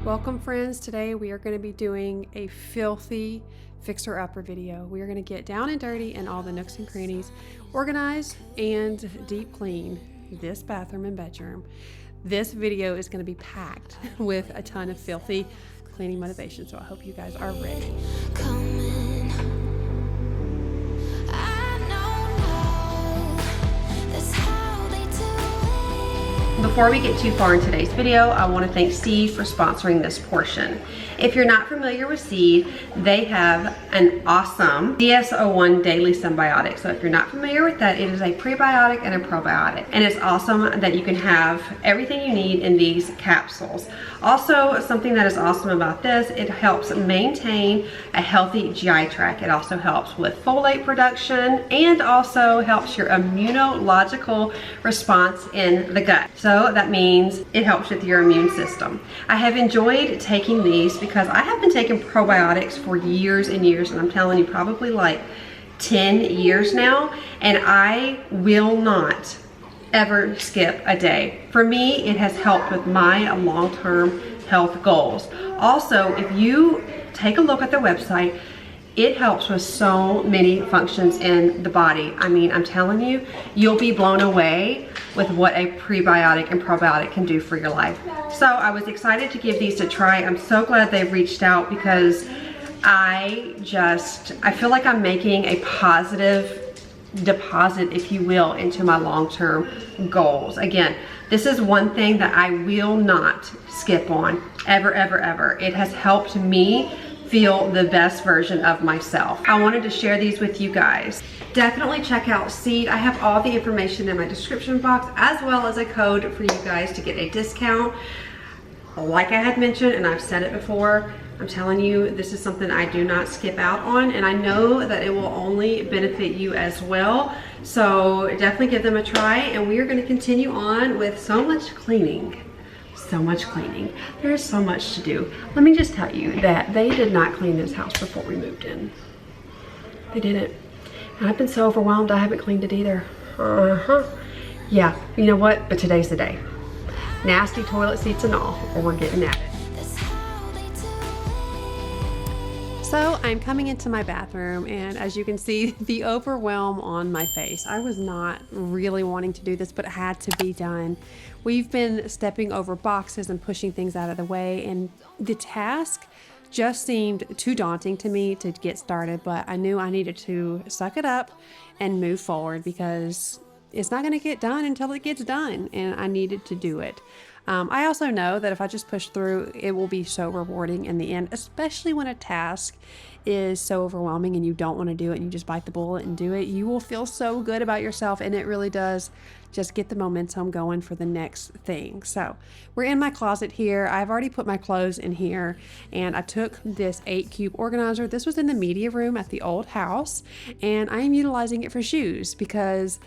Welcome friends, today we are going to be doing a filthy fixer-upper video. We are going to get down and dirty in all the nooks and crannies, organize and deep clean this bathroom and bedroom. This video is going to be packed with a ton of filthy cleaning motivation, so I hope you guys are ready. Before we get too far in today's video, I want to thank Seed for sponsoring this portion. If you're not familiar with Seed, they have an awesome DS01 daily symbiotic. So if you're not familiar with that, it is a prebiotic and a probiotic. And it's awesome that you can have everything you need in these capsules. Also, something that is awesome about this, it helps maintain a healthy GI tract. It also helps with folate production and also helps your immunological response in the gut. So that means it helps with your immune system. I have enjoyed taking these because I have been taking probiotics for years and years, and I'm telling you, probably like 10 years now, and I will not ever skip a day. For me, it has helped with my long-term health goals. Also, if you take a look at their website, it helps with so many functions in the body. I mean, I'm telling you, you'll be blown away with what a prebiotic and probiotic can do for your life. So I was excited to give these a try. I'm so glad they've reached out because I feel like I'm making a positive deposit, if you will, into my long-term goals. Again, this is one thing that I will not skip on ever, ever, ever. It has helped me feel the best version of myself. I wanted to share these with you guys. Definitely check out Seed. I have all the information in my description box, as well as a code for you guys to get a discount. Like I had mentioned, and I've said it before, I'm telling you, this is something I do not skip out on, and I know that it will only benefit you as well. So definitely give them a try, and we are going to continue on with so much cleaning. So much cleaning. There is so much to do. Let me just tell you that they did not clean this house before we moved in. They didn't. And I've been so overwhelmed I haven't cleaned it either. Yeah, you know what? But today's the day. Nasty toilet seats and all, or we're getting at it. So I'm coming into my bathroom, and as you can see, the overwhelm on my face. I was not really wanting to do this, but it had to be done. We've been stepping over boxes and pushing things out of the way, and the task just seemed too daunting to me to get started, but I knew I needed to suck it up and move forward because it's not going to get done until it gets done, and I needed to do it. I also know that if I just push through, it will be so rewarding in the end, especially when a task is so overwhelming and you don't want to do it and you just bite the bullet and do it. You will feel so good about yourself, and it really does just get the momentum going for the next thing. So we're in my closet here. I've already put my clothes in here, and I took this 8-cube organizer. This was in the media room at the old house, and I am utilizing it for shoes because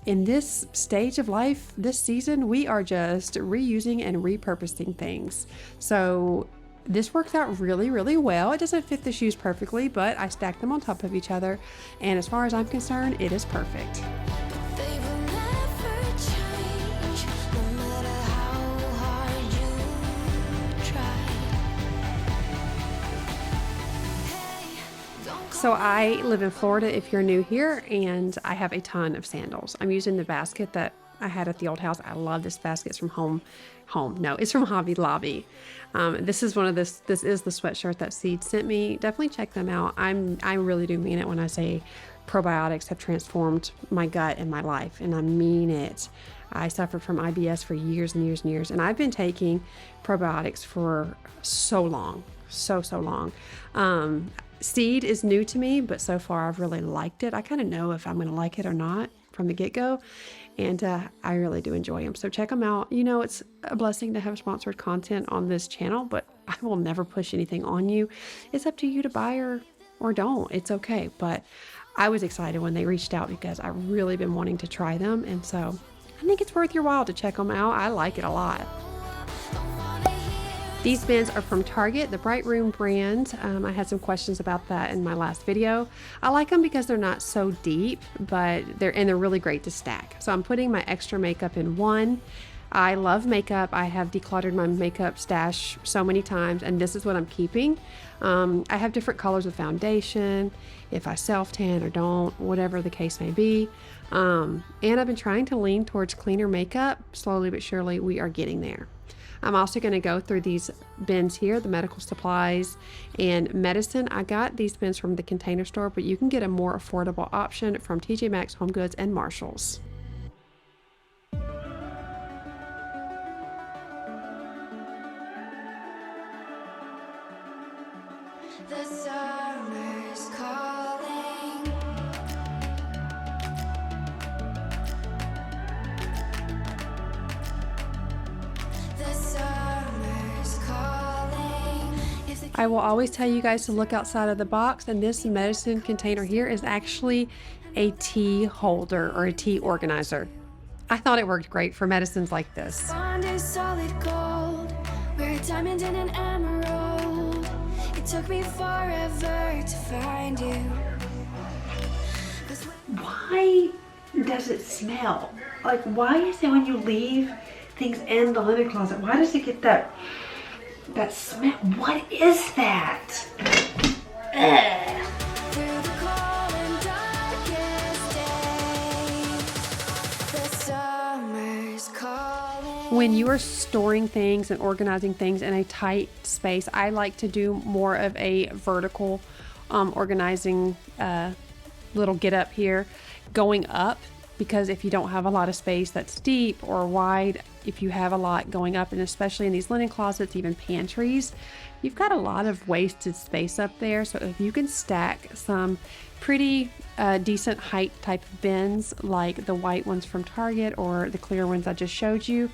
in this stage of life, this season, we are just reusing and repurposing things. So this worked out really, really well. It doesn't fit the shoes perfectly, but I stacked them on top of each other. And as far as I'm concerned, it is perfect. So I live in Florida, if you're new here, and I have a ton of sandals. I'm using the basket that I had at the old house. I love this basket. It's from it's from Hobby Lobby. This is this is the sweatshirt that Seed sent me. Definitely check them out. I really do mean it when I say probiotics have transformed my gut and my life, and I mean it. I suffered from IBS for years and years and years, and I've been taking probiotics for so long, so long. Seed is new to me, but so far I've really liked it. I kind of know if I'm going to like it or not from the get-go, and I really do enjoy them. So check them out. You know, it's a blessing to have sponsored content on this channel, but I will never push anything on you. It's up to you to buy or don't. It's okay. But I was excited when they reached out because I've really been wanting to try them, and so I think it's worth your while to check them out. I like it a lot. These bins are from Target, the Bright Room brand. I had some questions about that in my last video. I like them because they're not so deep, but they're really great to stack. So I'm putting my extra makeup in one. I love makeup. I have decluttered my makeup stash so many times, and this is what I'm keeping. I have different colors of foundation, if I self-tan or don't, whatever the case may be. And I've been trying to lean towards cleaner makeup. Slowly but surely, we are getting there. I'm also going to go through these bins here, the medical supplies and medicine. I got these bins from the Container Store, but you can get a more affordable option from TJ Maxx, Home Goods, and Marshalls. The summer's calling. The summer's calling. I will always tell you guys to look outside of the box, and this medicine container here is actually a tea holder or a tea organizer. I thought it worked great for medicines like this. Bond is solid gold. We're a diamond and an emerald. It took me forever to find you. Why does it smell? Like, why is it when you leave things in the linen closet, why does it get that smell? What is that? Ugh. Through the cold and darkest days, the summer's calling. When you are storing things and organizing things in a tight space, I like to do more of a vertical organizing little get up here, going up, because if you don't have a lot of space that's deep or wide, if you have a lot going up, and especially in these linen closets, even pantries, you've got a lot of wasted space up there. So if you can stack some pretty decent height type of bins, like the white ones from Target or the clear ones I just showed you,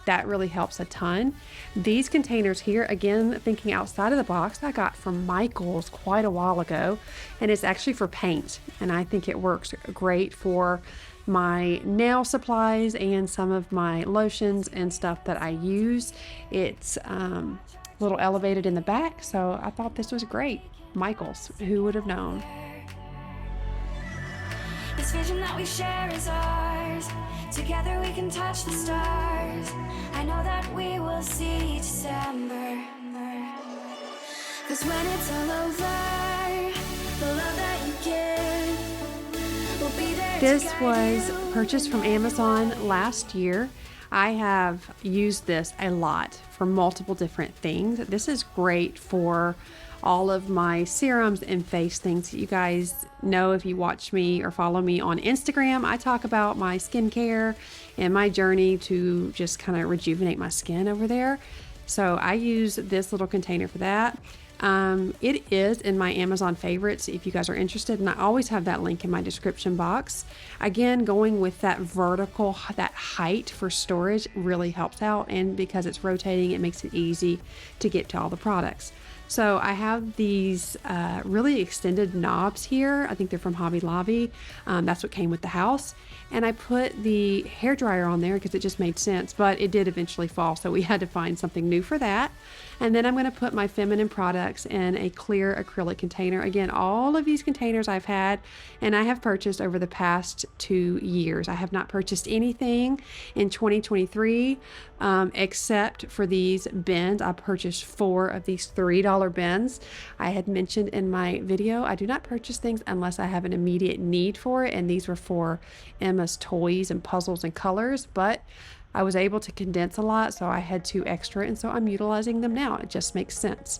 that really helps a ton. These containers here, again, thinking outside of the box, I got from Michael's quite a while ago, and it's actually for paint, and I think it works great for my nail supplies and some of my lotions and stuff that I use. It's a little elevated in the back, so I thought this was great. Michael's, who would have known? This vision that we share is ours. Together we can touch the stars. I know that we will see December. 'Cause when it's all over, the love that you give will be there. This was purchased from Amazon last year. I have used this a lot for multiple different things. This is great for all of my serums and face things. You guys know, if you watch me or follow me on Instagram, I talk about my skincare and my journey to just kind of rejuvenate my skin over there. So I use this little container for that. It is in my Amazon favorites if you guys are interested, and I always have that link in my description box. Again, going with that vertical, that height for storage really helps out, and because it's rotating, it makes it easy to get to all the products. So I have these really extended knobs here. I think they're from Hobby Lobby. That's what came with the house. And I put the hair dryer on there because it just made sense, but it did eventually fall, so we had to find something new for that. And then I'm going to put my feminine products in a clear acrylic container. Again, all of these containers I've had and I have purchased over the past 2 years. I have not purchased anything in 2023 except for these bins. I purchased 4 of these $3 bins. I had mentioned in my video, I do not purchase things unless I have an immediate need for it, and these were for Emma's toys and puzzles and colors, but I was able to condense a lot, so I had 2 extra, and so I'm utilizing them now. It just makes sense.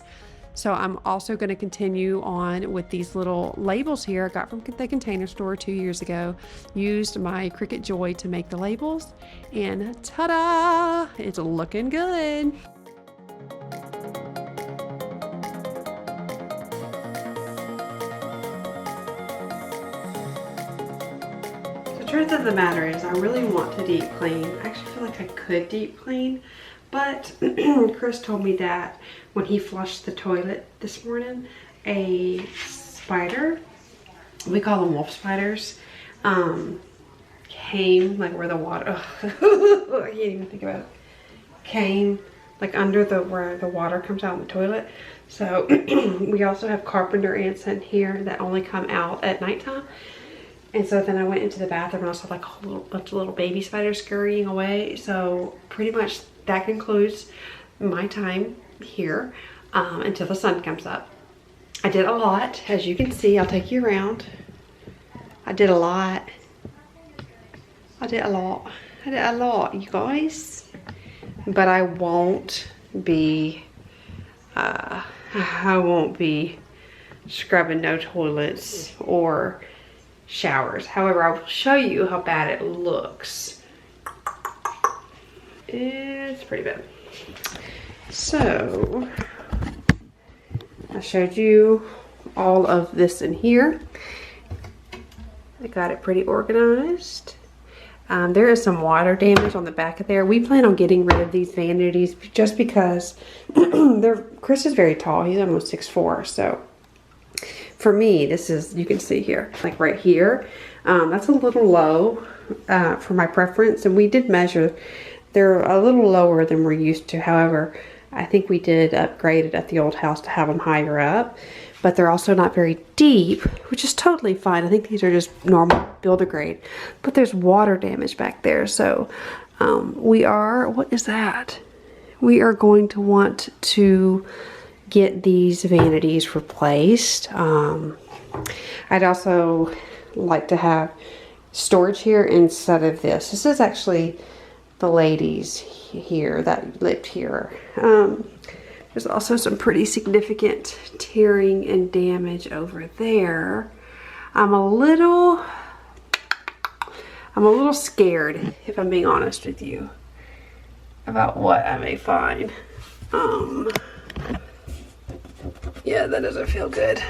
So I'm also going to continue on with these little labels here I got from the Container Store 2 years ago. Used my Cricut Joy to make the labels, and ta-da! It's looking good. The truth of the matter is, I really want to deep clean. I actually feel like I could deep clean, but Chris told me that when he flushed the toilet this morning, a spider, we call them wolf spiders, came like where the water, I can't even think about it, came like under where the water comes out in the toilet. So we also have carpenter ants in here that only come out at nighttime. And so then I went into the bathroom and I saw like a whole bunch of little baby spiders scurrying away. So pretty much that concludes my time here until the sun comes up. I did a lot, as you can see. I'll take you around. I did a lot. I did a lot, you guys. But I won't be scrubbing no toilets or showers. However, I will show you how bad it looks. It's pretty bad. So I showed you all of this in here. I got it pretty organized. There is some water damage on the back of there. We plan on getting rid of these vanities just because Chris is very tall. He's almost 6'4", so for me, this is, you can see here, like right here, that's a little low for my preference. And we did measure, they're a little lower than we're used to. However, I think we did upgrade it at the old house to have them higher up, but they're also not very deep, which is totally fine. I think these are just normal builder grade, but there's water damage back there. So we are, what is that? We are going to want to get these vanities replaced. I'd also like to have storage here instead of this. This is actually the ladies here that lived here. There's also some pretty significant tearing and damage over there. I'm a little scared, if I'm being honest with you, about what I may find. Yeah, that doesn't feel good.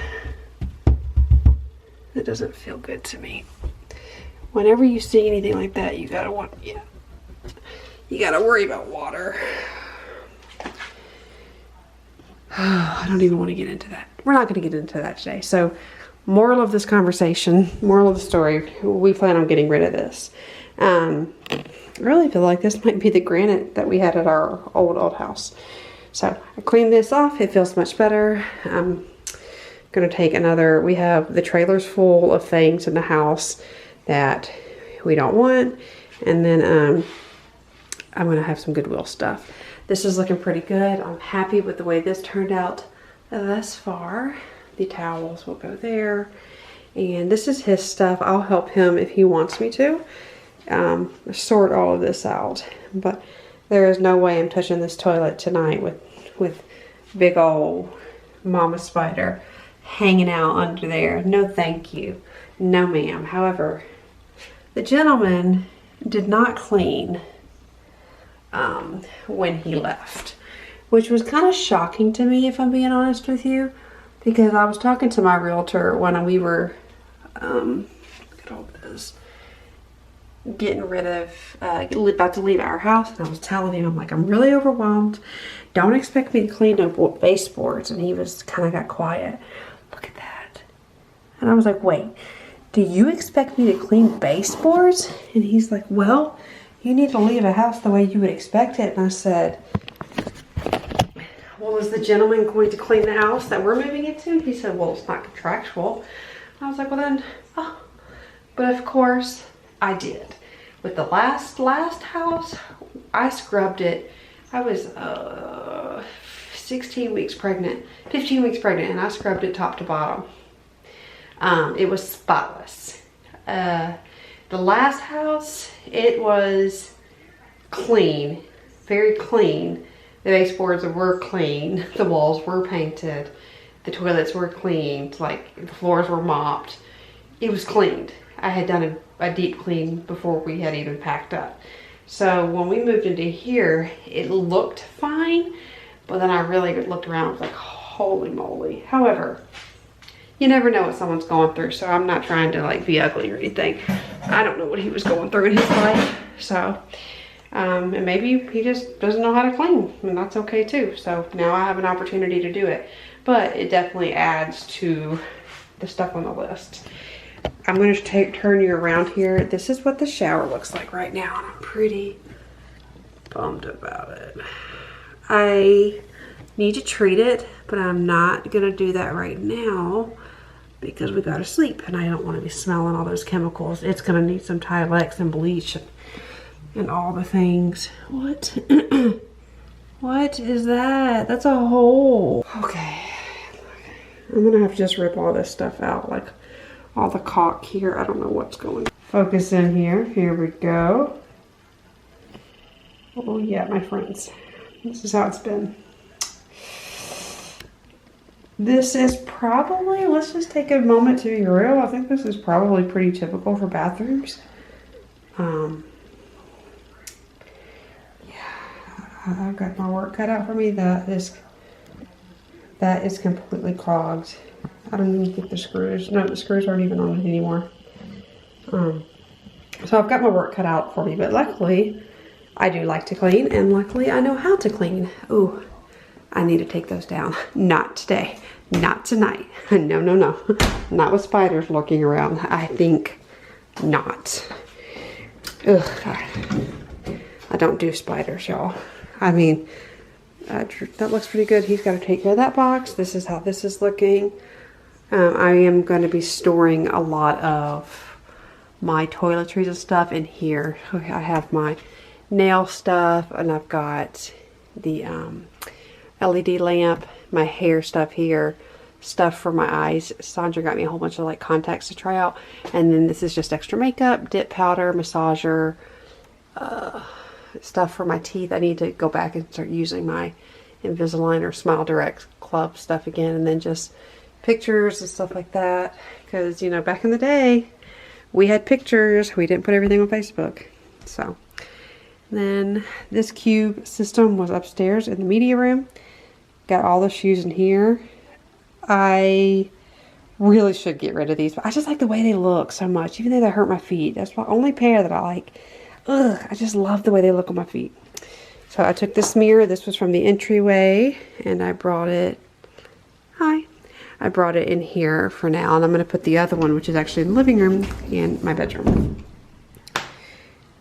That doesn't feel good to me. Whenever you see anything like that, you gotta worry about water. I don't even want to get into that. We're not going to get into that today. So, moral of this conversation, moral of the story, we plan on getting rid of this. I really feel like this might be the granite that we had at our old house. So, I cleaned this off. It feels much better. I'm going to take another, we have the trailers full of things in the house that we don't want. And then I'm going to have some Goodwill stuff. This is looking pretty good. I'm happy with the way this turned out thus far. The towels will go there. And this is his stuff. I'll help him if he wants me to sort all of this out. But there is no way I'm touching this toilet tonight with big old mama spider hanging out under there. No thank you. No ma'am. However, the gentleman did not clean when he left, which was kind of shocking to me, if I'm being honest with you, because I was talking to my realtor when we were look at all this, getting rid of about to leave our house, and I was telling him, I'm like, I'm really overwhelmed, don't expect me to clean up baseboards. And he was kind of got quiet. Look at that. And I was like, wait, do you expect me to clean baseboards? And he's like, well, you need to leave a house the way you would expect it. And I said, well, is the gentleman going to clean the house that we're moving into? He said, well, it's not contractual. I was like, well then, oh. But of course, I did. With the last house, I scrubbed it. I was 15 weeks pregnant, and I scrubbed it top to bottom. It was spotless. The last house, it was clean, very clean. The baseboards were clean, the walls were painted, the toilets were cleaned, like the floors were mopped. It was cleaned. I had done a deep clean before we had even packed up. So when we moved into here, it looked fine, but then I really looked around and was like, holy moly. However, you never know what someone's going through, so I'm not trying to like be ugly or anything. I don't know what he was going through in his life, so and maybe he just doesn't know how to clean, and that's okay too. So now I have an opportunity to do it, but it definitely adds to the stuff on the list. I'm going to turn you around here. This is what the shower looks like right now, and I'm pretty bummed about it. I need to treat it, but I'm not going to do that right now. because we gotta sleep and I don't want to be smelling all those chemicals. It's gonna need some Tilex and bleach and all the things. What? What is that? That's a hole. Okay. I'm gonna have to just rip all this stuff out, like all the caulk here. I don't know what's going on. Focus in here. Here we go. Oh yeah, my friends. This is how it's been. This is probably, let's just take a moment to be real. I think this is probably pretty typical for bathrooms. I've got my work cut out for me. That is completely clogged. I don't even think the screws, no, the screws aren't even on it anymore. So I've got my work cut out for me, but luckily I do like to clean, and luckily I know how to clean. Ooh, I need to take those down. Not today, not tonight. No, no, no, not with spiders lurking around. I think not. Ugh, God. I don't do spiders, y'all. I mean, that looks pretty good. He's got to take care of that box. This is how this is looking. I am going to be storing a lot of my toiletries and stuff in here. I have my nail stuff, and I've got the LED lamp, my hair stuff here, stuff for my eyes. Sandra got me a whole bunch of like contacts to try out, and then this is just extra makeup, dip powder, massager, stuff for my teeth. I need to go back and start using my Invisalign or Smile Direct Club stuff again, and then just pictures and stuff like that, because you know, back in the day we had pictures, we didn't put everything on Facebook. So then this cube system was upstairs in the media room. Got all the shoes in here. I really should get rid of these, but I just like the way they look so much, even though they hurt my feet. That's my only pair that I like. Ugh, I just love the way they look on my feet. So I took this mirror. This was from the entryway, and I brought it, I brought it in here for now, and I'm going to put the other one, which is actually in the living room, in my bedroom.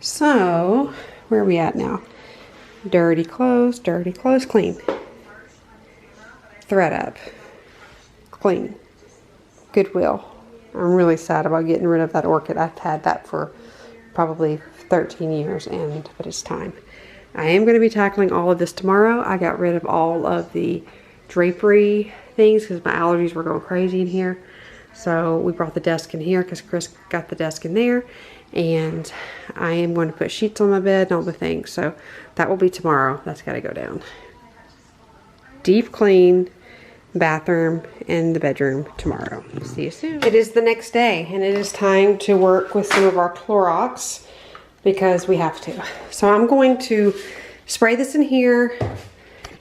So, where are we at now? Dirty clothes, clean. Thread up, clean. Goodwill. I'm really sad about getting rid of that orchid. I've had that for probably 13 years, but it's time. I am going to be tackling all of this tomorrow. I got rid of all of the drapery things because my allergies were going crazy in here. So we brought the desk in here because Chris got the desk in there, and I am going to put sheets on my bed and all the things. So that will be tomorrow. That's got to go down. Deep clean bathroom and the bedroom tomorrow. See you soon. It is the next day, and it is time to work with some of our Clorox because we have to. So I'm going to spray this in here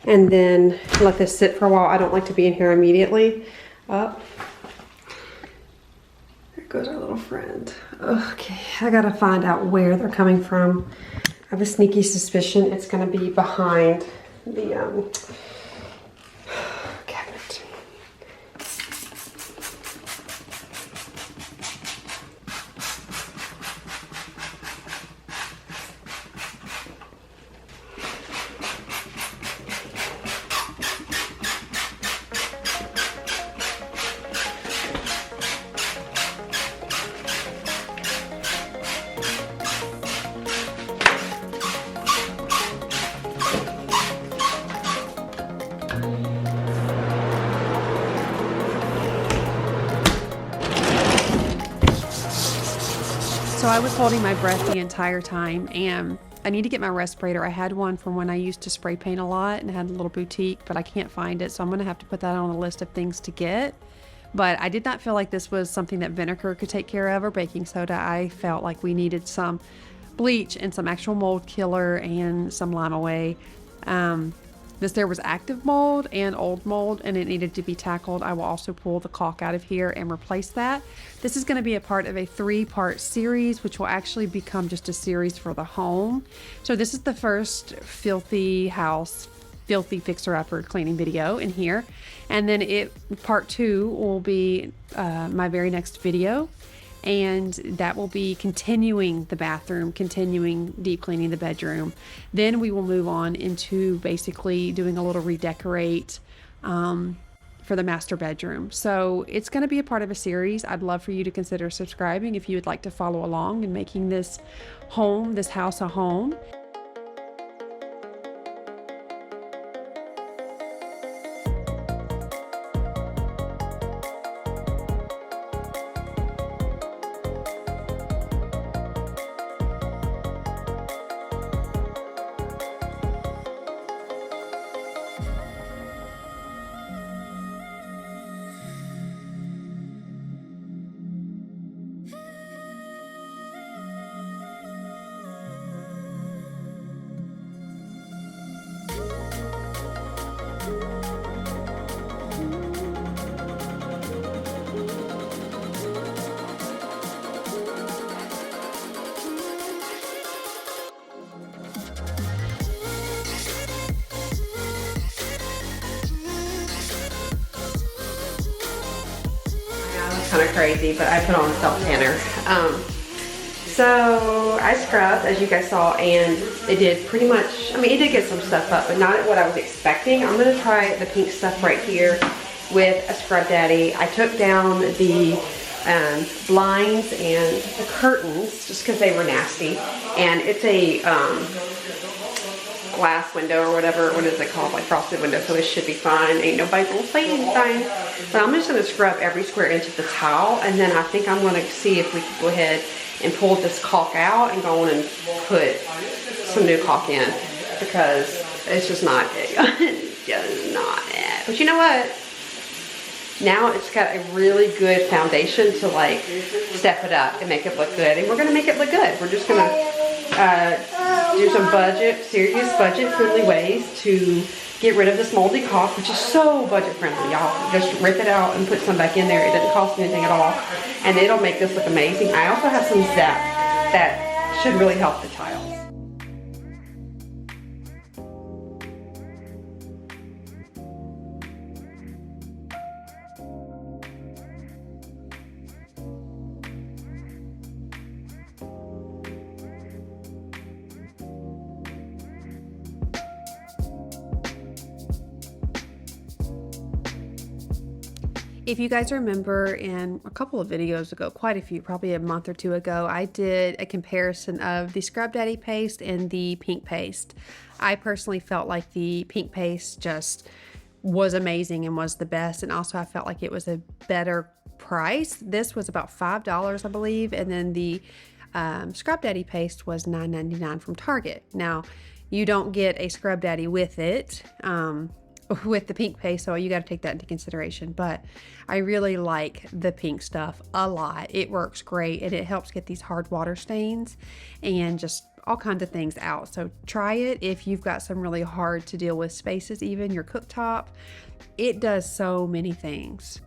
and then let this sit for a while. I don't like to be in here immediately. Up. There goes our little friend. Okay, I gotta find out where they're coming from. I have a sneaky suspicion it's gonna be behind the cabinet. So I was holding my breath the entire time, and I need to get my respirator. I had one from when I used to spray paint a lot and had a little boutique, but I can't find it. So I'm going to have to put that on a list of things to get. But I did not feel like this was something that vinegar could take care of, or baking soda. I felt like we needed some bleach and some actual mold killer and some lime away. There was active mold and old mold, and it needed to be tackled. I will also pull the caulk out of here and replace that. This is going to be a part of a 3-part series, which will actually become just a series for the home. So this is the first filthy house, filthy fixer-upper cleaning video in here. And then part 2 will be my very next video. And that will be continuing the bathroom, continuing deep cleaning the bedroom. Then we will move on into basically doing a little redecorate for the master bedroom. So it's going to be a part of a series. I'd love for you to consider subscribing if you would like to follow along in making this house a home. Kind of crazy, but I put on self tanner. So I scrubbed, as you guys saw, and it did pretty much, I mean, it did get some stuff up, but not at what I was expecting. I'm going to try the pink stuff right here with a Scrub Daddy. I took down the blinds and the curtains just because they were nasty, and it's a glass window or whatever, what is it called, like frosted window, so it should be fine. Ain't nobody gonna say anything. But I'm just gonna scrub every square inch of the tile, and then I think I'm gonna see if we can go ahead and pull this caulk out and go on and put some new caulk in, because it's just not it. But you know what? Now it's got a really good foundation to like step it up and make it look good, and we're gonna make it look good. We're just gonna do some serious budget-friendly ways to get rid of this moldy caulk, which is so budget-friendly, y'all. Just rip it out and put some back in there. It doesn't cost anything at all, and it'll make this look amazing. I also have some Zap that should really help the tiles. If you guys remember, in a couple of videos ago, quite a few, probably a month or two ago, I did a comparison of the Scrub Daddy paste and the pink paste. I personally felt like the pink paste just was amazing and was the best, and also I felt like it was a better price. This was about $5, I believe, and then the Scrub Daddy paste was $9.99 from Target. Now, you don't get a Scrub Daddy with it, with the pink paste, so you got to take that into consideration. But I really like the pink stuff a lot. It works great, and it helps get these hard water stains and just all kinds of things out. So try it if you've got some really hard to deal with spaces, even your cooktop. It does so many things.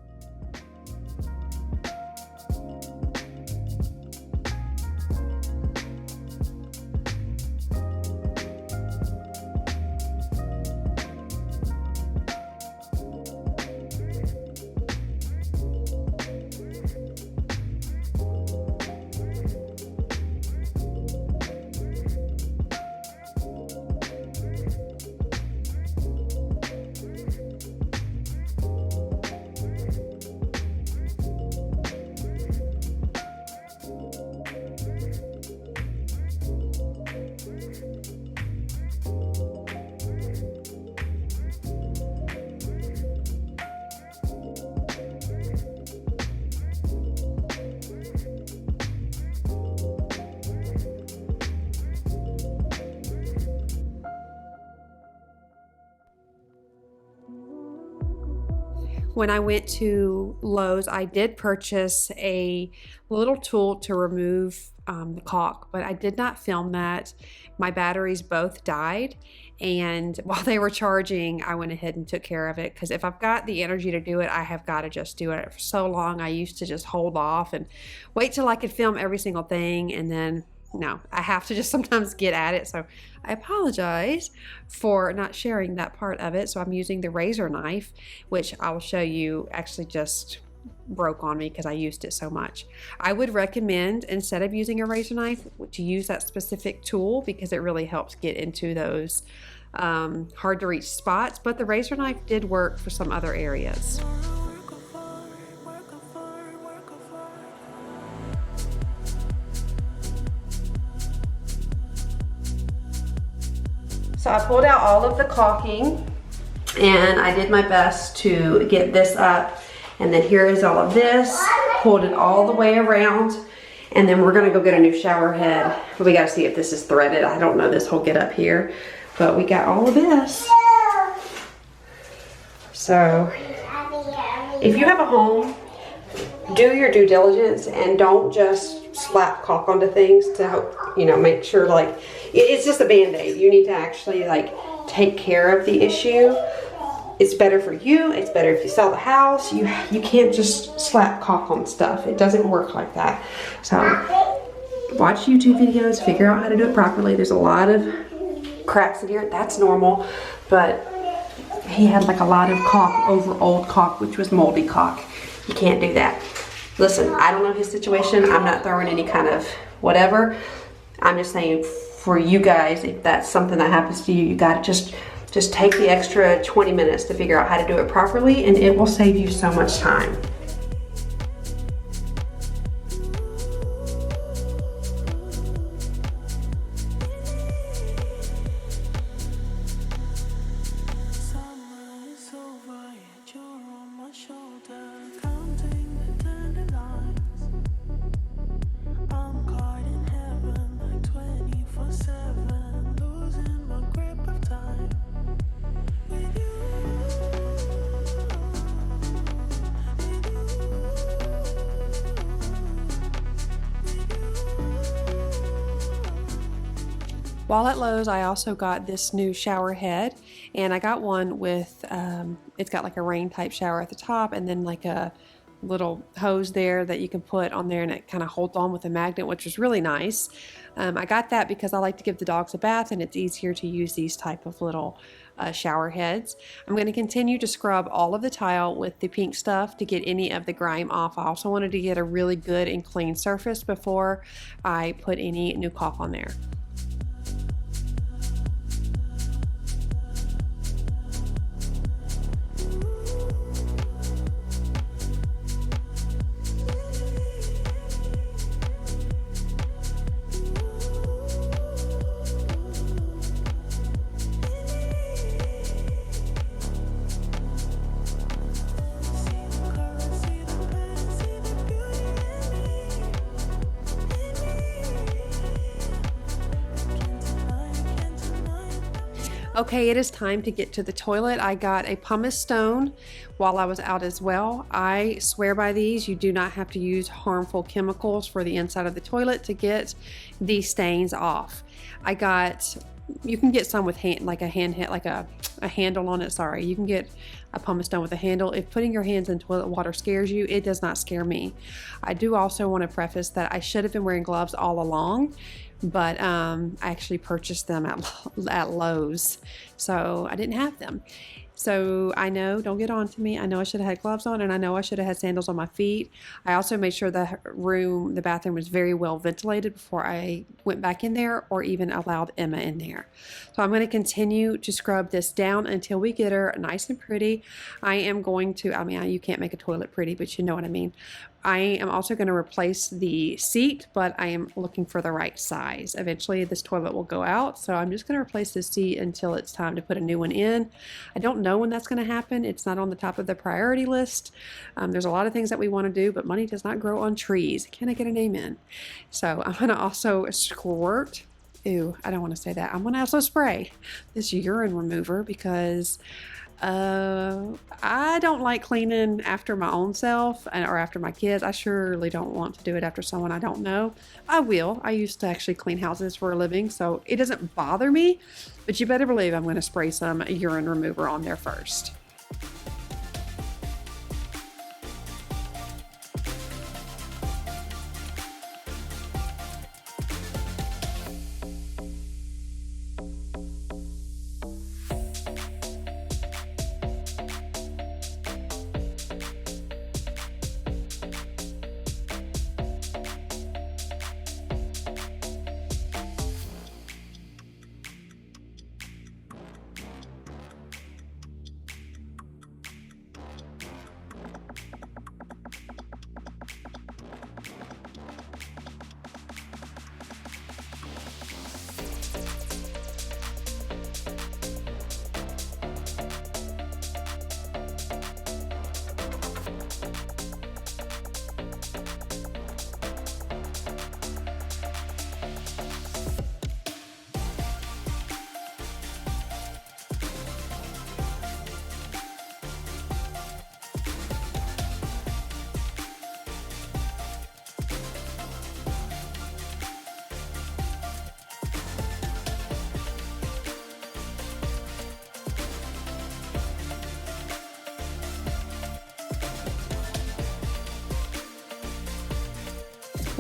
When I went to Lowe's, I did purchase a little tool to remove the caulk, but I did not film that. My batteries both died, and while they were charging, I went ahead and took care of it, because if I've got the energy to do it, I have got to just do it. For so long, I used to just hold off and wait till I could film every single thing, and then no, I have to just sometimes get at it. So I apologize for not sharing that part of it. So I'm using the razor knife, which I will show you actually just broke on me because I used it so much. I would recommend, instead of using a razor knife, to use that specific tool, because it really helps get into those hard to reach spots, but the razor knife did work for some other areas. So I pulled out all of the caulking and I did my best to get this up. And then here is all of this, pulled it all the way around. And then we're gonna go get a new shower head. But we gotta see if this is threaded. I don't know this whole get up here, but we got all of this. So if you have a home, do your due diligence and don't just slap caulk onto things to help, you know, make sure like, it's just a band-aid. You need to actually like take care of the issue. It's better for you. It's better if you sell the house. You can't just slap caulk on stuff. It doesn't work like that. So watch YouTube videos, figure out how to do it properly. There's a lot of cracks in here. That's normal, but he had like a lot of caulk over old caulk, which was moldy caulk. You can't do that. Listen, I don't know his situation. I'm not throwing any kind of whatever. I'm just saying for you guys, if that's something that happens to you, you gotta just take the extra 20 minutes to figure out how to do it properly, and it will save you so much time. While at Lowe's, I also got this new shower head, and I got one with, it's got like a rain type shower at the top and then like a little hose there that you can put on there, and it kind of holds on with a magnet, which is really nice. I got that because I like to give the dogs a bath and it's easier to use these type of little shower heads. I'm going to continue to scrub all of the tile with the pink stuff to get any of the grime off. I also wanted to get a really good and clean surface before I put any new caulk on there. Okay, it is time to get to the toilet. I got a pumice stone while I was out as well. I swear by these. You do not have to use harmful chemicals for the inside of the toilet to get these stains off. You can get some with a handle on it. Sorry, you can get a pumice stone with a handle. If putting your hands in toilet water scares you, it does not scare me. I do also want to preface that I should have been wearing gloves all along, but I actually purchased them at Lowe's, so I didn't have them. So I know, don't get on to me, I know I should have had gloves on, and I know I should have had sandals on my feet. I also made sure the bathroom was very well ventilated before I went back in there or even allowed Emma in there. So I'm going to continue to scrub this down until we get her nice and pretty. I am going to, you can't make a toilet pretty, but you know what I mean. I am also going to replace the seat, but I am looking for the right size. Eventually this toilet will go out, so I'm just going to replace the seat until it's time to put a new one in. I don't know when that's going to happen. It's not on the top of the priority list. There's a lot of things that we want to do, but money does not grow on trees. Can I get an amen? So I'm going to also squirt. Ew, I don't want to say that. I'm going to also spray this urine remover because I don't like cleaning after my own self or after my kids. I surely don't want to do it after someone I don't know. I will. I used to actually clean houses for a living, so it doesn't bother me, but you better believe I'm going to spray some urine remover on there first.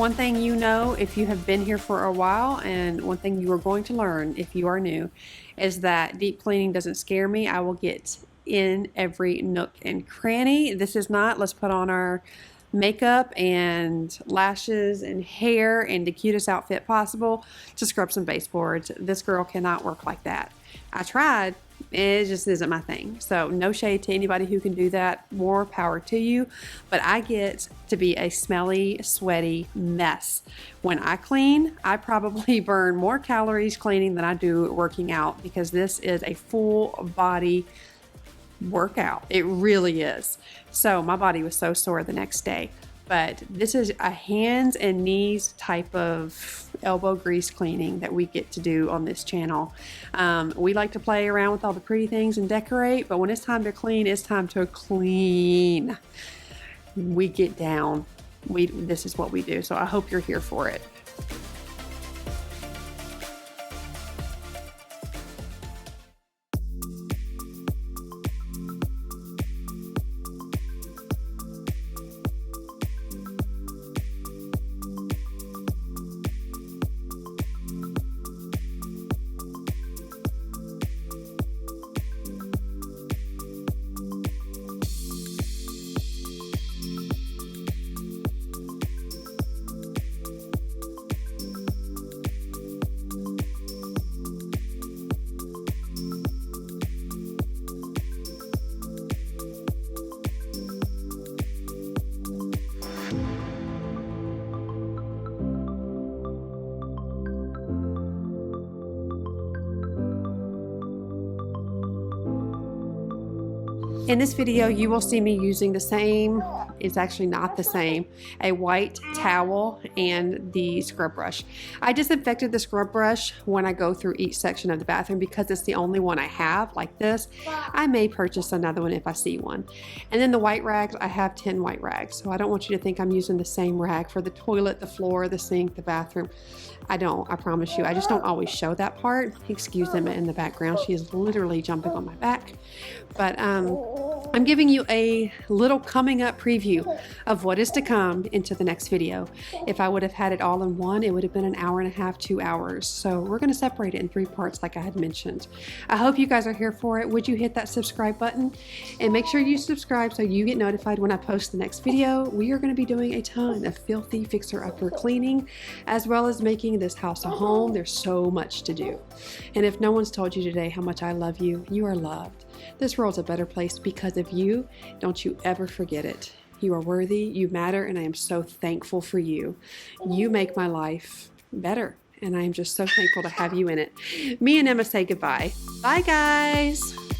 One thing you know if you have been here for a while, and one thing you are going to learn if you are new, is that deep cleaning doesn't scare me. I will get in every nook and cranny. This is not, let's put on our makeup and lashes and hair and the cutest outfit possible to scrub some baseboards. This girl cannot work like that. I tried. It just isn't my thing. So no shade to anybody who can do that. More power to you. But I get to be a smelly, sweaty mess. When I clean, I probably burn more calories cleaning than I do working out, because this is a full body workout. It really is. So my body was so sore the next day. But this is a hands and knees type of elbow grease cleaning that we get to do on this channel. We like to play around with all the pretty things and decorate, but when it's time to clean, it's time to clean. We get down. This is what we do. So I hope you're here for it. In this video, you will see me using the same, it's actually not the same, a white towel and the scrub brush. I disinfected the scrub brush when I go through each section of the bathroom because it's the only one I have like this. I may purchase another one if I see one. And then the white rags, I have 10 white rags. So I don't want you to think I'm using the same rag for the toilet, the floor, the sink, the bathroom. I don't, I promise you. I just don't always show that part. Excuse them in the background. She is literally jumping on my back. But I'm giving you a little coming up preview of what is to come into the next video. If I would have had it all in one, it would have been an hour and a half, 2 hours. So we're going to separate it in 3 parts like I had mentioned. I hope you guys are here for it. Would you hit that subscribe button? And make sure you subscribe so you get notified when I post the next video. We are going to be doing a ton of filthy fixer-upper cleaning, as well as making this house a home. There's so much to do. And if no one's told you today how much I love you, you are loved. This world's a better place because of you. Don't you ever forget it. You are worthy, you matter, and I am so thankful for you. You make my life better, and I am just so thankful to have you in it. Me and Emma say goodbye. Bye, guys.